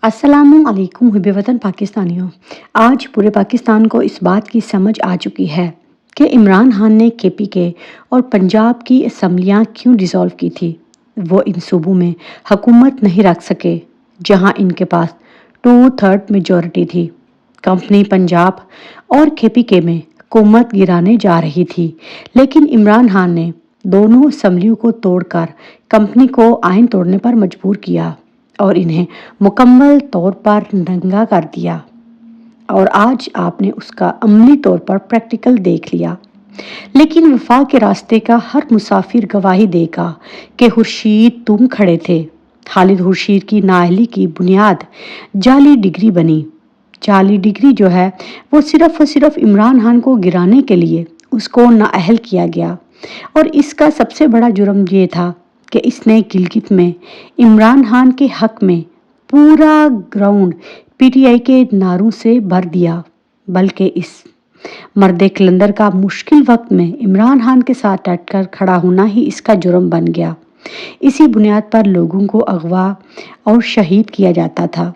अस्सलामु अलैकुम हुब्बे वतन पाकिस्तानियों। आज पूरे पाकिस्तान को इस बात की समझ आ चुकी है कि इमरान खान ने केपीके और पंजाब की असम्बलियां क्यों डिसॉल्व की थी। वो इन सूबों में हुकूमत नहीं रख सके जहां इनके पास 2/3 मेजॉरिटी थी। कंपनी पंजाब और केपीके में हुकूमत गिराने जा रही थी, लेकिन इमरान खान ने दोनों असम्बलियों को तोड़कर कंपनी को आइन तोड़ने पर मजबूर किया और इन्हें मुकम्मल तौर पर नंगा कर दिया। और आज आपने उसका अमली तौर पर प्रैक्टिकल देख लिया। लेकिन वफा के रास्ते का हर मुसाफिर गवाही देगा कि खुर्शीद तुम खड़े थे। खालिद खुर्शीद की नाअहली की बुनियाद जाली डिग्री बनी। जाली डिग्री जो है वो सिर्फ और सिर्फ इमरान खान को गिराने के लिए उसको नाअहल किया गया। और इसका सबसे बड़ा जुर्म ये था कि इसने गिलगित में इमरान खान के हक में पूरा ग्राउंड पीटीआई के नारों से भर दिया। बल्कि इस मर्द कलंदर का मुश्किल वक्त में इमरान खान के साथ डटकर खड़ा होना ही इसका जुर्म बन गया। इसी बुनियाद पर लोगों को अगवा और शहीद किया जाता था।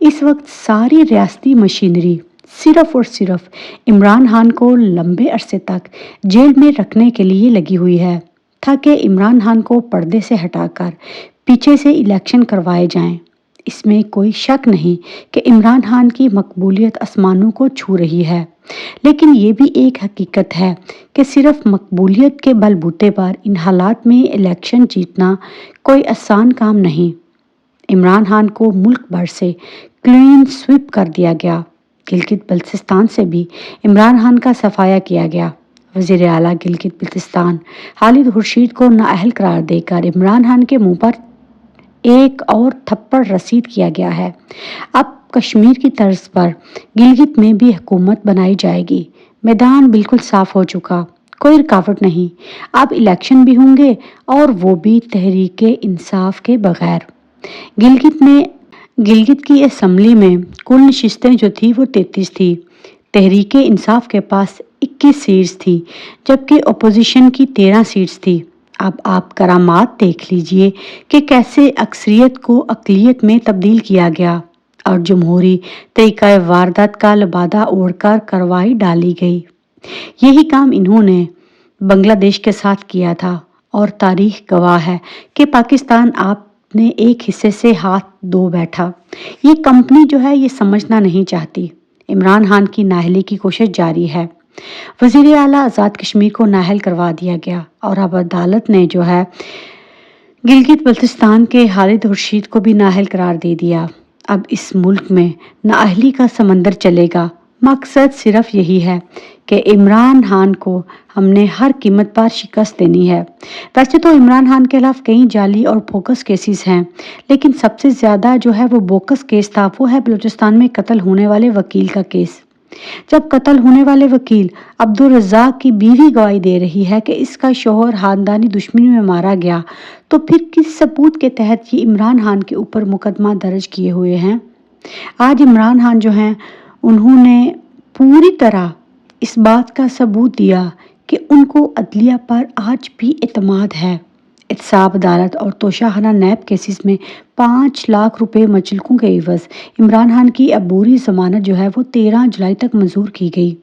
इस वक्त सारी रियासती मशीनरी सिर्फ और सिर्फ इमरान खान को लंबे अरसे तक जेल में रखने के लिए लगी हुई है, ताकि इमरान खान को पर्दे से हटाकर पीछे से इलेक्शन करवाए जाएं। इसमें कोई शक नहीं कि इमरान खान की मकबूलियत आसमानों को छू रही है, लेकिन ये भी एक हकीकत है कि सिर्फ मकबूलियत के बलबूते पर इन हालात में इलेक्शन जीतना कोई आसान काम नहीं। इमरान खान को मुल्क भर से क्लीन स्वीप कर दिया गया। गिलगित बल्तिस्तान से भी इमरान खान का सफाया किया गया। वज़ीर आला गिलगित बल्तिस्तान खालिद खुर्शीद को नाअहल करार देकर इमरान खान के मुंह पर एक और थप्पड़ रसीद किया गया है। अब कश्मीर की तर्ज पर गिलगित में भी हुकूमत बनाई जाएगी। मैदान बिल्कुल साफ हो चुका, कोई रुकावट नहीं। अब इलेक्शन भी होंगे और वो भी तहरीके इंसाफ के बगैर। गिलगित की असम्बली में कुल नशिस्तें जो थी वो 33 थी। तहरीके इंसाफ के पास 21 सीट्स थी, जबकि अपोजिशन की 13 सीट्स थी। अब आप करामात देख लीजिए कि कैसे अक्सरियत को अक़लियत में तब्दील किया गया और जमहूरी तरीक़ा वारदात का लबादा ओढ़कर कार्रवाई डाली गई। यही काम इन्होंने बांग्लादेश के साथ किया था और तारीख गवाह है कि पाकिस्तान आपने एक हिस्से से हाथ धो बैठा। ये कंपनी जो है ये समझना नहीं चाहती। इमरान खान की नाअहली की कोशिश जारी है। वज़ीर आला आज़ाद कश्मीर को नाअहल करवा दिया गया और अब अदालत ने जो है गिलगित बल्तिस्तान के खालिद खुर्शीद को भी नाअहल करार दे दिया। अब इस मुल्क में नाअहली का समंदर चलेगा। मकसद सिर्फ यही है कि इमरान खान को हमने हर कीमत पर शिकस्त देनी है। वैसे तो इमरान खान के खिलाफ कई जाली और बोगस केसेस हैं, लेकिन सबसे ज़्यादा जो है वो बोगस केस था वो है बलूचिस्तान में कत्ल होने वाले वकील का केस। जब कत्ल होने वाले वकील अब्दुल रज़ाक की बीवी गवाही दे रही है कि इसका शौहर खानदानी दुश्मनी में मारा गया, तो फिर किस सबूत के तहत ये इमरान खान के ऊपर मुकदमा दर्ज किए हुए हैं। आज इमरान खान जो हैं उन्होंने पूरी तरह इस बात का सबूत दिया कि उनको अदलिया पर आज भी एतमाद है। एहतसाब अदालत और तोशाखाना नैब केसेस में 5 लाख रुपए मचलकों के एवज इमरान खान की अबूरी जमानत जो है वो 13 जुलाई तक मंजूर की गई।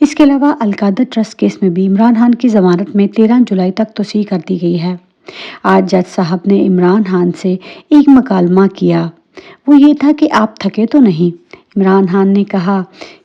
इसके अलावा अलकादा ट्रस्ट केस में भी इमरान खान की जमानत में 13 जुलाई तक तोसी कर दी गई है। आज जज साहब ने इमरान खान से एक मकालमा किया, वो ये था कि आप थके तो नहीं। इमरान खान ने कहा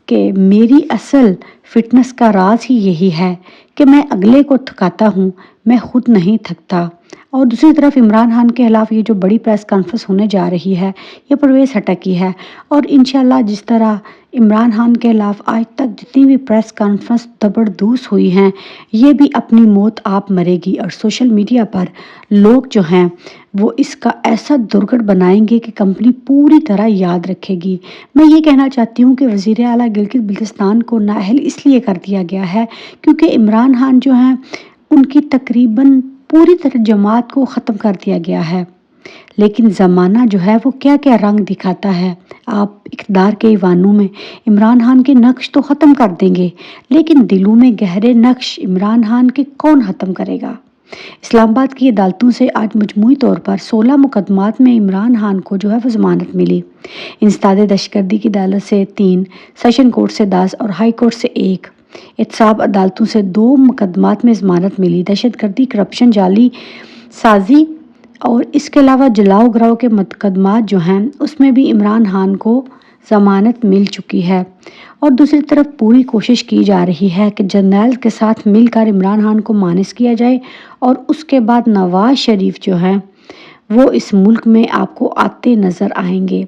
कि मेरी असल फिटनेस का राज ही यही है कि मैं अगले को थकाता हूँ, मैं खुद नहीं थकता। और दूसरी तरफ इमरान खान के खिलाफ ये जो बड़ी प्रेस कॉन्फ्रेंस होने जा रही है ये परवेज़ हटक की है। और इंशाल्लाह जिस तरह इमरान खान के खिलाफ आज तक जितनी भी प्रेस कॉन्फ्रेंस जबरदस्त हुई हैं, ये भी अपनी मौत आप मरेगी। और सोशल मीडिया पर लोग जो हैं वो इसका ऐसा दुर्गट बनाएंगे कि कंपनी पूरी तरह याद रखेगी। मैं ये कहना चाहती हूँ कि वज़ीर आला गिलगित बल्तिस्तान को नाअहल इसलिए कर दिया गया है क्योंकि इमरान खान जो हैं उनकी तकरीबन पूरी तरह जमात को ख़त्म कर दिया गया है। लेकिन ज़माना जो है वो क्या क्या रंग दिखाता है। आप इक़्तिदार के ईवानों में इमरान खान के नक्श तो ख़त्म कर देंगे, लेकिन दिलों में गहरे नक्श इमरान खान के कौन ख़त्म करेगा। اسلام آباد کی عدالتوں سے آج مجموعی طور پر 16 مقدمات میں عمران خان کو جو ہے وہ ضمانت ملی۔ انسداد دہشت گردی کی عدالت سے 3، سیشن کورٹ سے 10 اور ہائی کورٹ سے 1، احتساب عدالتوں سے 2 مقدمات میں ضمانت ملی۔ دہشت گردی، کرپشن، جعلی سازی اور اس کے علاوہ جلاؤ گراؤ کے مقدمات جو ہیں اس میں بھی عمران خان کو ضمانت مل چکی ہے۔ اور دوسری طرف پوری کوشش کی جا رہی ہے کہ جرنیل کے ساتھ مل کر عمران خان کو مانس کیا جائے اور اس کے بعد نواز شریف جو ہیں وہ اس ملک میں آپ کو آتے نظر آئیں گے۔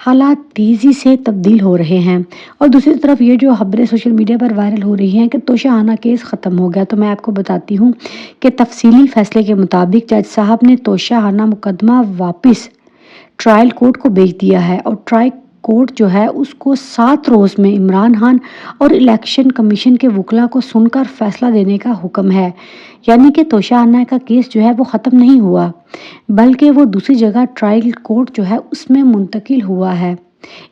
حالات تیزی سے تبدیل ہو رہے ہیں اور دوسری طرف یہ جو خبریں سوشل میڈیا پر وائرل ہو رہی ہیں کہ توشہ خانہ کیس ختم ہو گیا، تو میں آپ کو بتاتی ہوں کہ تفصیلی فیصلے کے مطابق جج صاحب نے توشہ خانہ مقدمہ واپس ٹرائل کورٹ کو بھیج دیا ہے اور ٹرائل کورٹ جو ہے اس کو 7 روز میں عمران خان اور الیکشن کمیشن کے وکلاء کو سن کر فیصلہ دینے کا حکم ہے۔ یعنی کہ توشہ خانہ کا کیس جو ہے وہ ختم نہیں ہوا بلکہ وہ دوسری جگہ ٹرائل کورٹ جو ہے اس میں منتقل ہوا ہے۔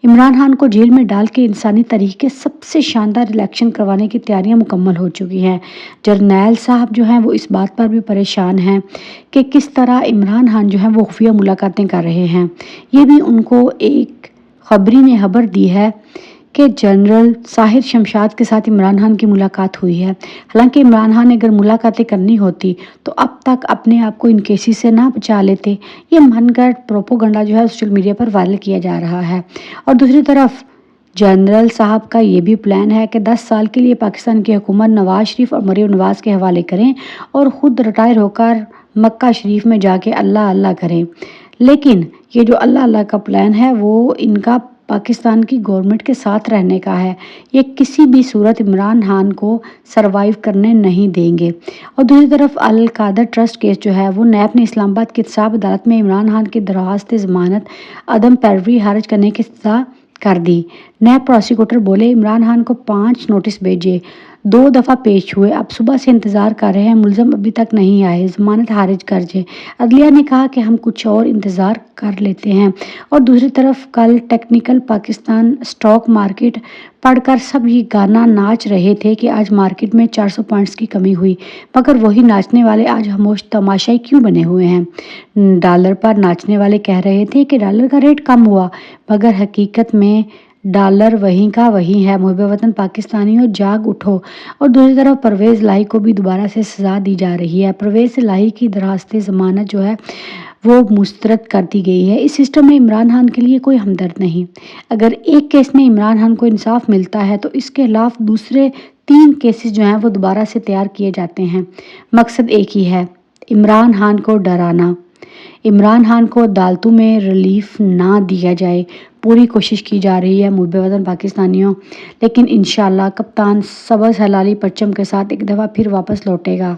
عمران خان کو جیل میں ڈال کے انسانی طریقے سب سے شاندار الیکشن کروانے کی تیاریاں مکمل ہو چکی ہیں۔ جرنیل صاحب جو ہیں وہ اس بات پر بھی پریشان ہیں کہ کس طرح عمران خان جو ہیں وہ خفیہ ملاقاتیں کر رہے ہیں۔ یہ بھی ان کو ایک خبری نے خبر دی ہے کہ جنرل ساحر شمشاد کے ساتھ عمران خان کی ملاقات ہوئی ہے۔ حالانکہ عمران خان نے اگر ملاقاتیں کرنی ہوتی تو اب تک اپنے آپ کو ان کیسز سے نہ بچا لیتے۔ یہ من گھڑت پروپوگنڈا جو ہے سوشل میڈیا پر وائرل کیا جا رہا ہے۔ اور دوسری طرف جنرل صاحب کا یہ بھی پلان ہے کہ 10 سال کے لیے پاکستان کی حکومت نواز شریف اور مریم نواز کے حوالے کریں اور خود ریٹائر ہو کر مکہ شریف میں جا کے اللہ اللہ کریں۔ لیکن یہ جو اللہ اللہ کا پلان ہے وہ ان کا پاکستان کی گورنمنٹ کے ساتھ رہنے کا ہے۔ یہ کسی بھی صورت عمران خان کو سروائیو کرنے نہیں دیں گے۔ اور دوسری طرف القادر ٹرسٹ کیس جو ہے وہ نیب نے اسلام آباد کی احتساب عدالت میں عمران خان کی درخواست ضمانت عدم پیروی خارج کرنے کی استدعا کر دی۔ نیب پروسیکیوٹر بولے عمران خان کو 5 نوٹس بھیجے، 2 دفعہ پیش ہوئے، اب صبح سے انتظار کر رہے ہیں، ملزم ابھی تک نہیں آئے، ضمانت خارج کرجے۔ عدلیہ نے کہا کہ ہم کچھ اور انتظار کر لیتے ہیں۔ اور دوسری طرف کل ٹیکنیکل پاکستان سٹاک مارکیٹ پڑھ کر سب یہ گانا ناچ رہے تھے کہ آج مارکیٹ میں 400 پوائنٹس کی کمی ہوئی، مگر وہی ناچنے والے آج خاموش تماشائی کیوں بنے ہوئے ہیں؟ ڈالر پر ناچنے والے کہہ رہے تھے کہ ڈالر کا ریٹ کم ہوا، مگر حقیقت میں ڈالر وہیں کا وہیں ہے۔ محب وطن پاکستانیوں جاگ اٹھو۔ اور دوسری طرف پرویز الہی کو بھی دوبارہ سے سزا دی جا رہی ہے۔ پرویز الہی کی درخواست ضمانت جو ہے وہ مسترد کر دی گئی ہے۔ اس سسٹم میں عمران خان کے لیے کوئی ہمدرد نہیں۔ اگر ایک کیس میں عمران خان کو انصاف ملتا ہے تو اس کے خلاف دوسرے 3 کیسز جو ہیں وہ دوبارہ سے تیار کیے جاتے ہیں۔ مقصد ایک ہی ہے، عمران خان کو ڈرانا۔ عمران خان کو عدالتوں میں ریلیف نہ دیا جائے، پوری کوشش کی جا رہی ہے محب وطن پاکستانیوں، لیکن انشاءاللہ کپتان سبز ہلالی پرچم کے ساتھ ایک دفعہ پھر واپس لوٹے گا۔